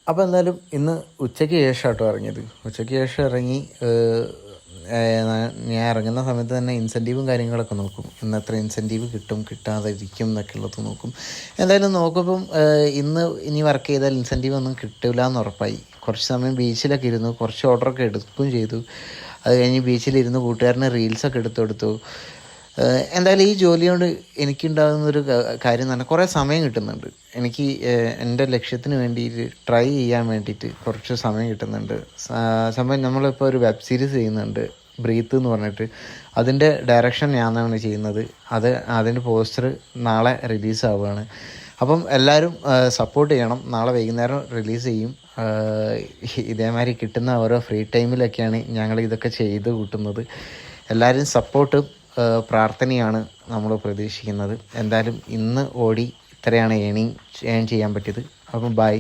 അപ്പോൾ എന്തായാലും ഇന്ന് ഉച്ചയ്ക്ക് ശേഷം കേട്ടോ ഇറങ്ങിയത്. ഉച്ചയ്ക്ക് ശേഷം ഇറങ്ങി ഞാൻ ഇറങ്ങുന്ന സമയത്ത് തന്നെ ഇൻസെൻറ്റീവും കാര്യങ്ങളൊക്കെ നോക്കും. ഇന്ന് എത്ര ഇൻസെൻറ്റീവ് കിട്ടും, കിട്ടാതെ ഇരിക്കും എന്നൊക്കെ ഉള്ളത് നോക്കും. എന്തായാലും നോക്കുമ്പം ഇന്ന് ഇനി വർക്ക് ചെയ്താൽ ഇൻസെൻറ്റീവ് ഒന്നും കിട്ടില്ല എന്ന് ഉറപ്പായി. കുറച്ച് സമയം ബീച്ചിലൊക്കെ ഇരുന്നു, കുറച്ച് ഓർഡറൊക്കെ എടുക്കുകയും ചെയ്തു. അത് കഴിഞ്ഞ് ബീച്ചിലിരുന്ന് കൂട്ടുകാരന് റീൽസൊക്കെ എടുത്തു കൊടുത്തു. എന്തായാലും ഈ ജോലി കൊണ്ട് എനിക്കുണ്ടാകുന്നൊരു കാര്യം എന്ന് പറഞ്ഞാൽ കുറേ സമയം കിട്ടുന്നുണ്ട്. എനിക്ക് എൻ്റെ ലക്ഷ്യത്തിന് വേണ്ടിയിട്ട് ട്രൈ ചെയ്യാൻ വേണ്ടിയിട്ട് കുറച്ച് സമയം കിട്ടുന്നുണ്ട്. സമയം നമ്മളിപ്പോൾ ഒരു വെബ് സീരീസ് ചെയ്യുന്നുണ്ട്, ബ്രീത്ത് എന്ന് പറഞ്ഞിട്ട്. അതിൻ്റെ ഡയറക്ഷൻ ഞാനാണ് ചെയ്യുന്നത്. അതിൻ്റെ പോസ്റ്റർ നാളെ റിലീസാവുകയാണ്. അപ്പം എല്ലാവരും സപ്പോർട്ട് ചെയ്യണം. നാളെ വൈകുന്നേരം റിലീസ് ചെയ്യും. ഇതേമാതിരി കിട്ടുന്ന ഓരോ ഫ്രീ ടൈമിലൊക്കെയാണ് ഞങ്ങൾ ഇതൊക്കെ ചെയ്ത് കൂട്ടുന്നത്. എല്ലാവരും സപ്പോർട്ടും പ്രാർത്ഥനയാണ് നമ്മൾ പ്രതീക്ഷിക്കുന്നത്. എന്തായാലും ഇന്ന് ഓടി ഇത്രയാണ് ഏൺ ചെയ്യാൻ പറ്റിയത്. അപ്പം ബൈ.